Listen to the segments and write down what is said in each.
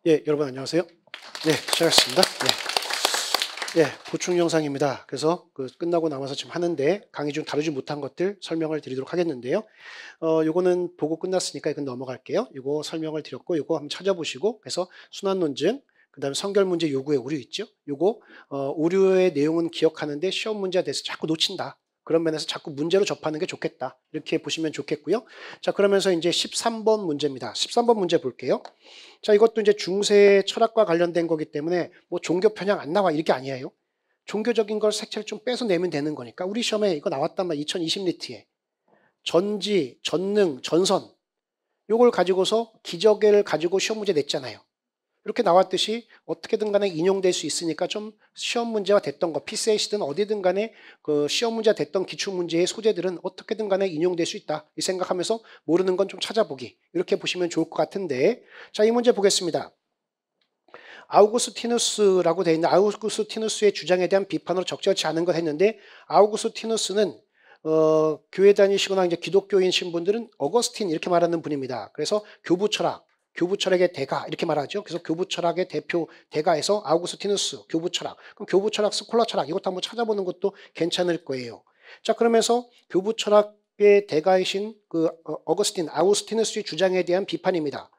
예, 여러분 안녕하세요. 네, 시작하겠습니다. 네, 보충 영상입니다. 그래서 끝나고 남아서 지금 하는데 강의 중 다루지 못한 것들 설명을 드리도록 하겠는데요. 요거는 보고 끝났으니까 이건 넘어갈게요. 요거 설명을 드렸고 요거 한번 찾아보시고 그래서 순환 논증, 그다음에 성결 문제 요구의 오류 있죠. 요거 오류의 내용은 기억하는데 시험 문제가 돼서 자꾸 놓친다. 그런 면에서 자꾸 문제로 접하는 게 좋겠다. 이렇게 보시면 좋겠고요. 자, 그러면서 이제 13번 문제입니다. 13번 문제 볼게요. 자, 이것도 이제 중세 철학과 관련된 거기 때문에 뭐 종교 편향 안 나와 이렇게 아니에요. 종교적인 걸 색채를 좀 빼서내면 되는 거니까 우리 시험에 이거 나왔단 말이야. 2020리트에. 전지, 전능, 전선. 요걸 가지고서 기저계를 가지고 시험 문제 냈잖아요. 이렇게 나왔듯이 어떻게든 간에 인용될 수 있으니까 좀 시험 문제가 됐던 거, PCS든 어디든 간에 그 시험 문제가 됐던 기출문제의 소재들은 어떻게든 간에 인용될 수 있다. 이 생각하면서 모르는 건 좀 찾아보기. 이렇게 보시면 좋을 것 같은데. 자, 이 문제 보겠습니다. 아우구스티누스라고 되어 있는 아우구스티누스의 주장에 대한 비판으로 적절치 않은 걸 했는데 아우구스티누스는 교회 다니시거나 이제 기독교인 신분들은 어거스틴 이렇게 말하는 분입니다. 그래서 교부 철학의 대가 이렇게 말하죠. 그래서 교부 철학의 대표 대가에서 아우구스티누스 교부 철학. 그럼 교부 철학, 스콜라 철학 이것도 한번 찾아보는 것도 괜찮을 거예요. 자, 그러면서 교부 철학의 대가이신 그 어거스틴 아우구스티누스의 주장에 대한 비판입니다.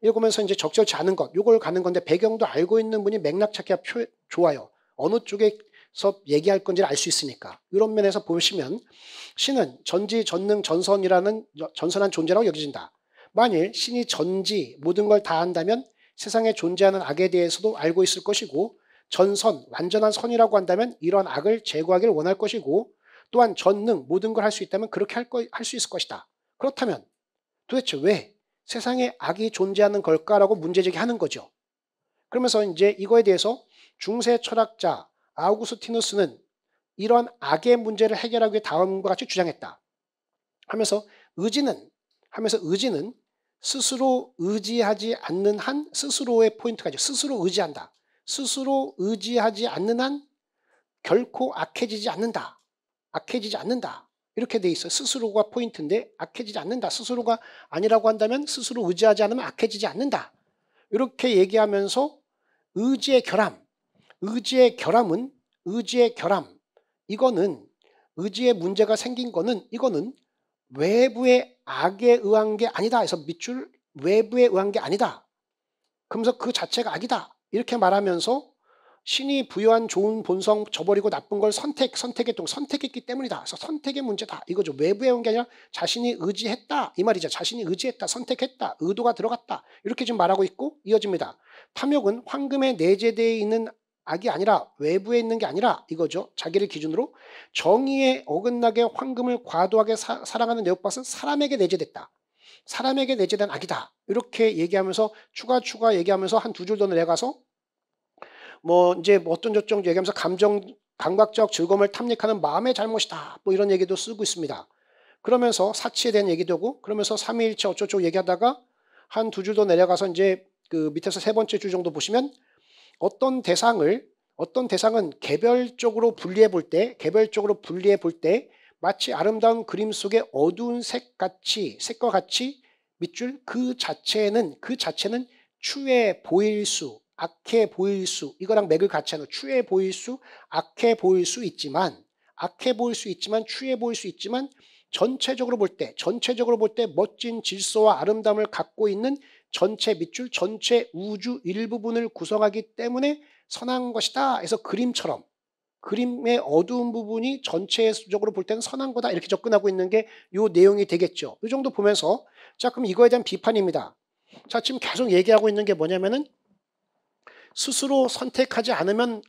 읽으면서 이제 적절치 않은 것, 요걸 가는 건데 배경도 알고 있는 분이 맥락 찾기가 좋아요. 어느 쪽에서 얘기할 건지를 알 수 있으니까. 이런 면에서 보시면 신은 전지, 전능, 전선이라는 전선한 존재라고 여겨진다. 만일 신이 전지, 모든 걸 다 한다면 세상에 존재하는 악에 대해서도 알고 있을 것이고 전선, 완전한 선이라고 한다면 이런 악을 제거하기를 원할 것이고 또한 전능, 모든 걸 할 수 있다면 그렇게 할 수 있을 것이다. 그렇다면 도대체 왜 세상에 악이 존재하는 걸까라고 문제제기하는 거죠. 그러면서 이제 이거에 대해서 중세 철학자 아우구스티누스는 이런 악의 문제를 해결하기 위해 다음과 같이 주장했다. 하면서 의지는 스스로 의지하지 않는 한 스스로의 포인트가 스스로 의지한다. 스스로 의지하지 않는 한 결코 악해지지 않는다. 악해지지 않는다. 이렇게 돼 있어요. 스스로가 포인트인데 악해지지 않는다. 스스로가 아니라고 한다면 스스로 의지하지 않으면 악해지지 않는다. 이렇게 얘기하면서 의지의 결함. 이거는 의지의 문제가 생긴 거는 이거는 외부의 악에 의한 게 아니다. 해서 밑줄 외부에 의한 게 아니다. 그러면서 그 자체가 악이다. 이렇게 말하면서 신이 부여한 좋은 본성 저버리고 나쁜 걸 선택했기 때문이다. 그래서 선택의 문제다. 이거죠. 외부에 온 게 아니라 자신이 의지했다. 이 말이죠. 자신이 의지했다. 선택했다. 의도가 들어갔다. 이렇게 지금 말하고 있고 이어집니다. 탐욕은 황금에 내재되어 있는 악이 아니라 외부에 있는 게 아니라 이거죠. 자기를 기준으로 정의에 어긋나게 황금을 과도하게 사랑하는 내욕박은 사람에게 내재됐다. 사람에게 내재된 악이다. 이렇게 얘기하면서 추가 얘기하면서 한 두 줄 더 내려가서 이제 어떤 저쪽 얘기하면서 감각적 즐거움을 탐닉하는 마음의 잘못이다. 뭐 이런 얘기도 쓰고 있습니다. 그러면서 사치에 대한 얘기도 하고 그러면서 삼위일체 어쩌고 얘기하다가 한 두 줄 더 내려가서 이제 그 밑에서 세 번째 줄 정도 보시면 어떤 대상은 개별적으로 분리해 볼 때 마치 아름다운 그림 속의 어두운 색과 같이 밑줄 그 자체는 추해 보일 수, 악해 보일 수, 이거랑 맥을 같이 하는 추해 보일 수, 악해 보일 수 있지만 추해 보일 수 있지만 전체적으로 볼 때 멋진 질서와 아름다움을 갖고 있는 전체 밑줄, 전체 우주 일부분을 구성하기 때문에 선한 것이다. 해서 그림의 어두운 부분이 전체적으로 볼 때는 선한 거다. 이렇게 접근하고 있는 게 이 내용이 되겠죠. 이 정도 보면서 자, 그럼 이거에 대한 비판입니다. 자, 지금 계속 얘기하고 있는 게 뭐냐면은 스스로 선택하지 않으면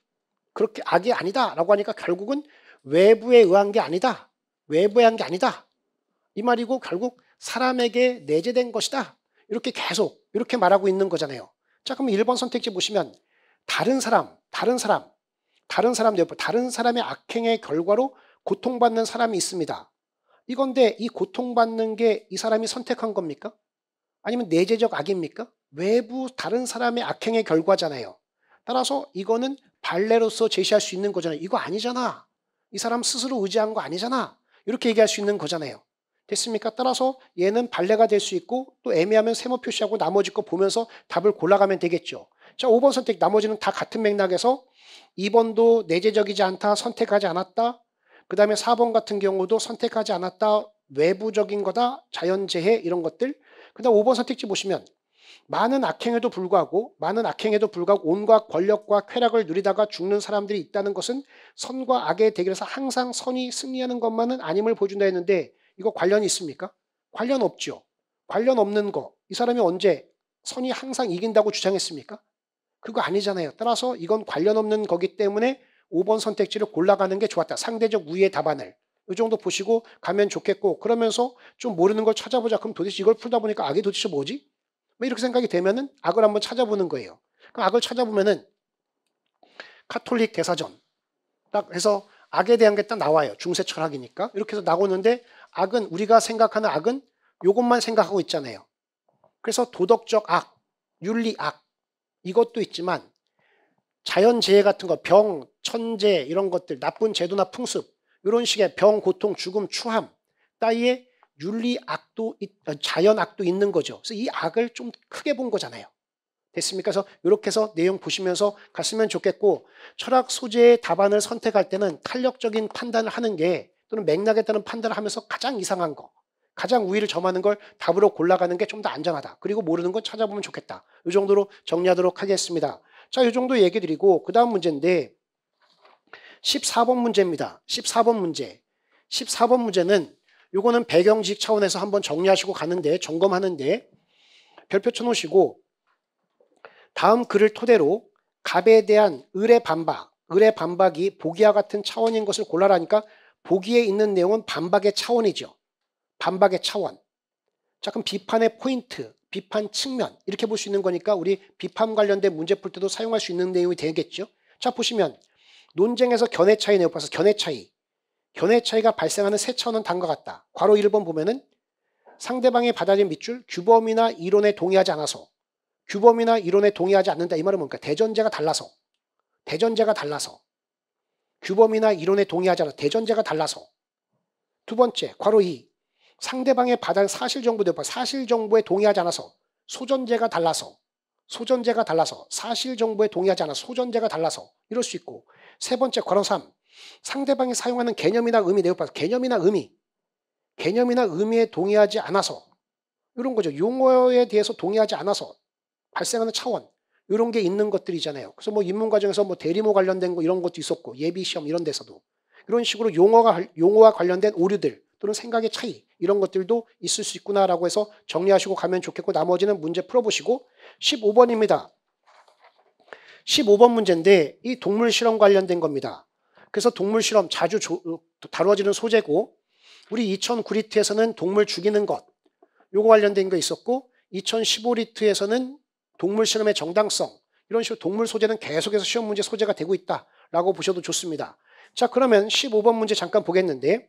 그렇게 악이 아니다 라고 하니까 결국은 외부에 의한 게 아니다. 외부에 한 게 아니다. 이 말이고 결국 사람에게 내재된 것이다. 이렇게 계속 이렇게 말하고 있는 거잖아요. 자, 그럼 1번 선택지 보시면 다른 사람의 악행의 결과로 고통받는 사람이 있습니다. 이건데 이 고통받는 게 이 사람이 선택한 겁니까? 아니면 내재적 악입니까? 외부 다른 사람의 악행의 결과잖아요. 따라서 이거는 발레로서 제시할 수 있는 거잖아요. 이거 아니잖아. 이 사람 스스로 의지한 거 아니잖아. 이렇게 얘기할 수 있는 거잖아요. 됐습니까? 따라서 얘는 발레가 될 수 있고 또 애매하면 세모 표시하고 나머지 거 보면서 답을 골라가면 되겠죠. 자, 5번 선택 나머지는 다 같은 맥락에서 2번도 내재적이지 않다, 선택하지 않았다. 그 다음에 4번 같은 경우도 선택하지 않았다, 외부적인 거다, 자연재해 이런 것들. 그 다음 5번 선택지 보시면 많은 악행에도 불구하고 온갖 권력과 쾌락을 누리다가 죽는 사람들이 있다는 것은 선과 악의 대결에서 항상 선이 승리하는 것만은 아님을 보여준다 했는데 이거 관련이 있습니까? 관련 없죠. 관련 없는 거. 이 사람이 언제 선이 항상 이긴다고 주장했습니까? 그거 아니잖아요. 따라서 이건 관련 없는 거기 때문에 5번 선택지를 골라가는 게 좋았다. 상대적 우위의 답안을. 이 정도 보시고 가면 좋겠고 그러면서 좀 모르는 걸 찾아보자. 그럼 도대체 이걸 풀다 보니까 악이 도대체 뭐지? 뭐 이렇게 생각이 되면은 악을 한번 찾아보는 거예요. 그럼 악을 찾아보면은 카톨릭 대사전 딱 해서 악에 대한 게 딱 나와요. 중세 철학이니까. 이렇게 해서 나오는데 악은 우리가 생각하는 악은 이것만 생각하고 있잖아요. 그래서 도덕적 악, 윤리악 이것도 있지만 자연재해 같은 거, 병, 천재 이런 것들, 나쁜 제도나 풍습 이런 식의 병, 고통, 죽음, 추함 따위의 윤리악도, 자연악도 있는 거죠. 그래서 이 악을 좀 크게 본 거잖아요. 됐습니까? 그래서 이렇게 해서 내용 보시면서 갔으면 좋겠고 철학 소재의 답안을 선택할 때는 탄력적인 판단을 하는 게 또는 맥락에 따른 판단을 하면서 가장 이상한 거, 가장 우위를 점하는 걸 답으로 골라가는 게 좀 더 안전하다. 그리고 모르는 건 찾아보면 좋겠다. 이 정도로 정리하도록 하겠습니다. 자, 이 정도 얘기 드리고 그 다음 문제인데 14번 문제입니다. 14번 문제. 14번 문제는 요거는 배경지식 차원에서 한번 정리하시고 가는데 점검하는데 별표 쳐놓으시고 다음 글을 토대로 갑에 대한 을의 반박이 보기와 같은 차원인 것을 골라라니까 보기에 있는 내용은 반박의 차원이죠. 반박의 차원. 자, 그럼 비판의 포인트, 비판 측면 이렇게 볼 수 있는 거니까 우리 비판 관련된 문제 풀 때도 사용할 수 있는 내용이 되겠죠. 자, 보시면 논쟁에서 견해 차이 내용 봐서 견해 차이가 발생하는 세 차원은 다음과 같다. 괄호 1번 보면은 상대방의 받아들인 밑줄 규범이나 이론에 동의하지 않아서 규범이나 이론에 동의하지 않는다. 이 말은 뭡니까? 대전제가 달라서 규범이나 이론에 동의하지 않아서 대전제가 달라서 두 번째 괄호 2 상대방의 받아들인 사실 정보에 동의하지 않아서 소전제가 달라서 사실 정보에 동의하지 않아서 소전제가 달라서 이럴 수 있고 세 번째 괄호 3 상대방이 사용하는 개념이나 의미 내용봐서 개념이나 의미에 동의하지 않아서 이런 거죠. 용어에 대해서 동의하지 않아서 발생하는 차원 이런 게 있는 것들이잖아요. 그래서 뭐 입문 과정에서 뭐 대리모 관련된 거 이런 것도 있었고 예비 시험 이런 데서도 이런 식으로 용어와 관련된 오류들 또는 생각의 차이 이런 것들도 있을 수 있구나라고 해서 정리하시고 가면 좋겠고 나머지는 문제 풀어보시고 15번입니다. 15번 문제인데 이 동물 실험 관련된 겁니다. 그래서 동물 실험 자주 다뤄지는 소재고 우리 2009리트에서는 동물 죽이는 것 요거 관련된 거 있었고 2015리트에서는 동물 실험의 정당성 이런 식으로 동물 소재는 계속해서 시험 문제 소재가 되고 있다라고 보셔도 좋습니다. 자, 그러면 15번 문제 잠깐 보겠는데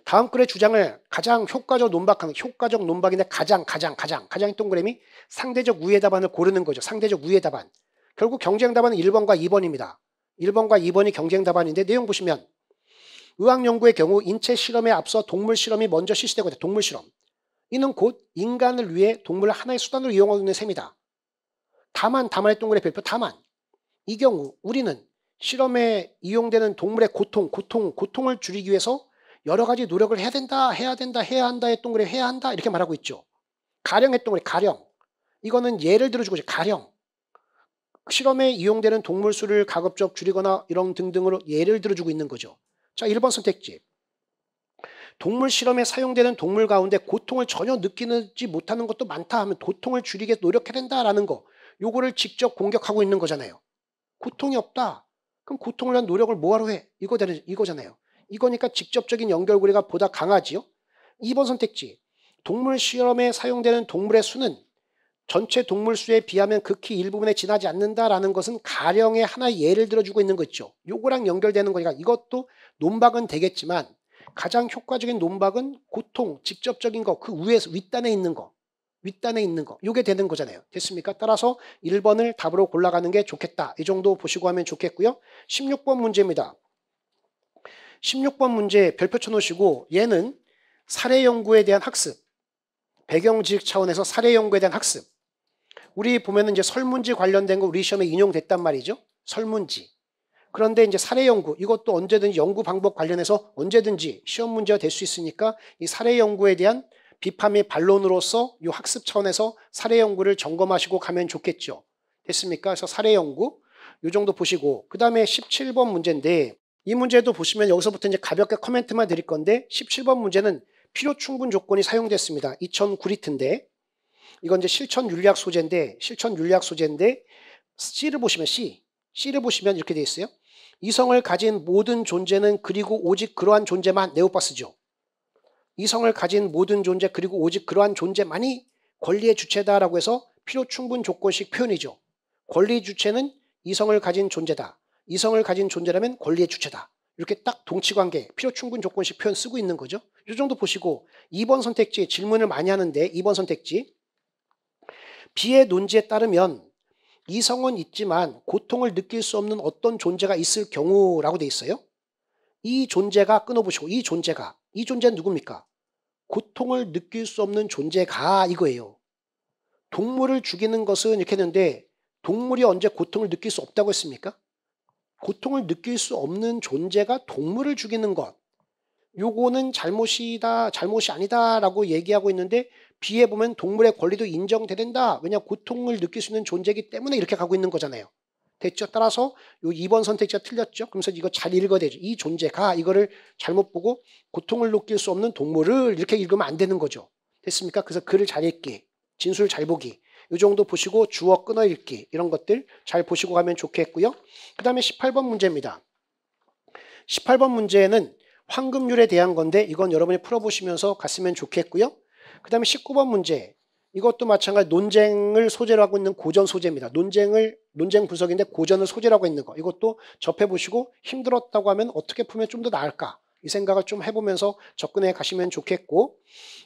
다음 글의 주장을 가장 효과적 논박인데 가장 동그라미 상대적 우위의 답안을 고르는 거죠. 상대적 우위의 답안. 결국 경쟁 답안은 1번과 2번입니다. 1번과 2번이 경쟁 답안인데 내용 보시면 의학 연구의 경우 인체 실험에 앞서 동물 실험이 먼저 실시되고 있다. 동물 실험. 이는 곧 인간을 위해 동물을 하나의 수단으로 이용하고 있는 셈이다. 다만의 동그라미 별표 다만 이 경우 우리는 실험에 이용되는 동물의 고통을 줄이기 위해서 여러 가지 노력을 해야 한다의 동그라미 해야 한다 이렇게 말하고 있죠. 가령의 동그라미 가령 이거는 예를 들어주고 가령 실험에 이용되는 동물 수를 가급적 줄이거나 이런 등등으로 예를 들어주고 있는 거죠. 자, 1번 선택지. 동물 실험에 사용되는 동물 가운데 고통을 전혀 느끼지 못하는 것도 많다 하면 고통을 줄이기 위해 노력해야 된다라는 거. 요거를 직접 공격하고 있는 거잖아요. 고통이 없다. 그럼 고통을 위한 노력을 뭐하러 해? 이거잖아요. 이거니까 직접적인 연결고리가 보다 강하지요. 2번 선택지. 동물 실험에 사용되는 동물의 수는 전체 동물 수에 비하면 극히 일부분에 지나지 않는다라는 것은 가령의 하나의 예를 들어주고 있는 거 있죠. 요거랑 연결되는 거니까 이것도 논박은 되겠지만 가장 효과적인 논박은 고통, 직접적인 거, 그 위에서 윗단에 있는 거. 요게 되는 거잖아요. 됐습니까? 따라서 1번을 답으로 골라가는 게 좋겠다. 이 정도 보시고 하면 좋겠고요. 16번 문제입니다. 16번 문제 별표 쳐놓으시고 얘는 사례 연구에 대한 학습, 배경지식 차원에서 사례 연구에 대한 학습. 우리 보면은 이제 설문지 관련된 거 우리 시험에 인용됐단 말이죠. 설문지. 그런데 이제 사례 연구, 이것도 언제든지 연구 방법 관련해서 언제든지 시험 문제가 될 수 있으니까 이 사례 연구에 대한 비판 및 반론으로서 이 학습 차원에서 사례 연구를 점검하시고 가면 좋겠죠. 됐습니까? 그래서 사례 연구 이 정도 보시고, 그 다음에 17번 문제인데, 이 문제도 보시면 여기서부터 이제 가볍게 코멘트만 드릴 건데, 17번 문제는 필요 충분 조건이 사용됐습니다. 2009리트인데, 이건 이제 실천 윤리학 소재인데, C를 보시면 C를 보시면 이렇게 돼 있어요. 이성을 가진 모든 존재는 그리고 오직 그러한 존재만, 네오파스죠. 이성을 가진 모든 존재 그리고 오직 그러한 존재만이 권리의 주체다라고 해서 필요 충분 조건식 표현이죠. 권리 주체는 이성을 가진 존재다. 이성을 가진 존재라면 권리의 주체다. 이렇게 딱 동치관계, 필요 충분 조건식 표현 쓰고 있는 거죠. 이 정도 보시고 2번 선택지 질문을 많이 하는데 2번 선택지 B의 논지에 따르면 이성은 있지만 고통을 느낄 수 없는 어떤 존재가 있을 경우라고 돼 있어요. 이 존재가 끊어보시고 이 존재는 누굽니까? 고통을 느낄 수 없는 존재가 이거예요. 동물을 죽이는 것은 이렇게 했는데 동물이 언제 고통을 느낄 수 없다고 했습니까? 고통을 느낄 수 없는 존재가 동물을 죽이는 것. 요거는 잘못이다, 잘못이 아니다라고 얘기하고 있는데 B에 보면 동물의 권리도 인정된다. 왜냐 고통을 느낄 수 있는 존재이기 때문에 이렇게 가고 있는 거잖아요. 됐죠? 따라서 요 2번 선택지가 틀렸죠? 그러면서 이거 잘 읽어야 되죠. 이 존재가 이거를 잘못 보고 고통을 느낄 수 없는 동물을 이렇게 읽으면 안 되는 거죠. 됐습니까? 그래서 글을 잘 읽기, 진술 잘 보기. 이 정도 보시고 주어 끊어 읽기 이런 것들 잘 보시고 가면 좋겠고요. 그 다음에 18번 문제입니다. 18번 문제는 황금률에 대한 건데 이건 여러분이 풀어보시면서 갔으면 좋겠고요. 그 다음에 19번 문제 이것도 마찬가지 논쟁을 소재로 하고 있는 고전 소재입니다. 논쟁 분석인데 고전을 소재로 하고 있는 거 이것도 접해보시고 힘들었다고 하면 어떻게 풀면 좀 더 나을까 이 생각을 좀 해보면서 접근해 가시면 좋겠고,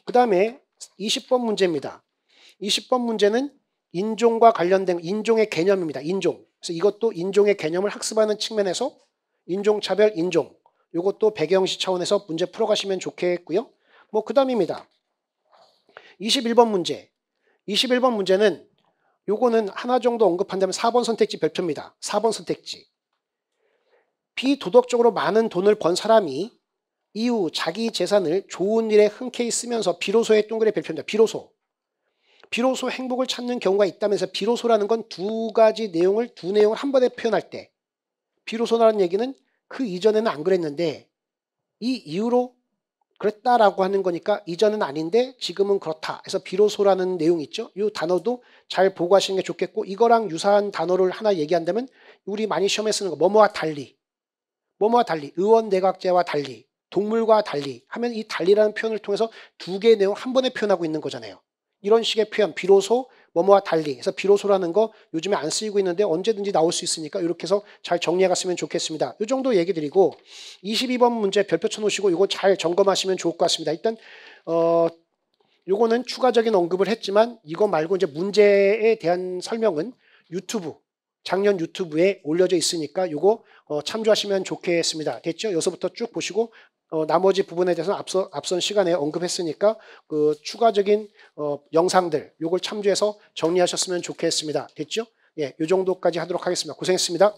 그 다음에 20번 문제입니다. 20번 문제는 인종과 관련된 인종의 개념입니다. 인종. 그래서 이것도 인종의 개념을 학습하는 측면에서 인종차별, 인종. 이것도 배경식 차원에서 문제 풀어가시면 좋겠고요. 그 다음입니다. 21번 문제. 21번 문제는 요거는 하나 정도 언급한다면 4번 선택지 별표입니다. 4번 선택지. 비도덕적으로 많은 돈을 번 사람이 이후 자기 재산을 좋은 일에 흔쾌히 쓰면서 비로소의 동그라미 별표입니다. 비로소 행복을 찾는 경우가 있다면서 비로소라는 건 두 내용을 한 번에 표현할 때 비로소라는 얘기는 그 이전에는 안 그랬는데 이 이후로 그랬다라고 하는 거니까 이전은 아닌데 지금은 그렇다. 그래서 비로소라는 내용이 있죠. 이 단어도 잘 보고 하시는 게 좋겠고 이거랑 유사한 단어를 하나 얘기한다면 우리 많이 시험에 쓰는 거 뭐뭐와 달리 의원내각제와 달리 동물과 달리 하면 이 달리라는 표현을 통해서 두 개의 내용 한 번에 표현하고 있는 거잖아요. 이런 식의 표현 비로소 뭐뭐와 달리 해서 비로소라는 거 요즘에 안 쓰이고 있는데 언제든지 나올 수 있으니까 이렇게 해서 잘 정리해 갔으면 좋겠습니다. 이 정도 얘기 드리고 22번 문제 별표 쳐놓으시고 이거 잘 점검하시면 좋을 것 같습니다. 일단 요거는 추가적인 언급을 했지만 이거 말고 이제 문제에 대한 설명은 작년 유튜브에 올려져 있으니까 이거 참조하시면 좋겠습니다. 됐죠? 여기서부터 쭉 보시고 나머지 부분에 대해서는 앞선 시간에 언급했으니까 그 추가적인 영상들 요걸 참조해서 정리하셨으면 좋겠습니다. 됐죠? 예, 요 정도까지 하도록 하겠습니다. 고생했습니다.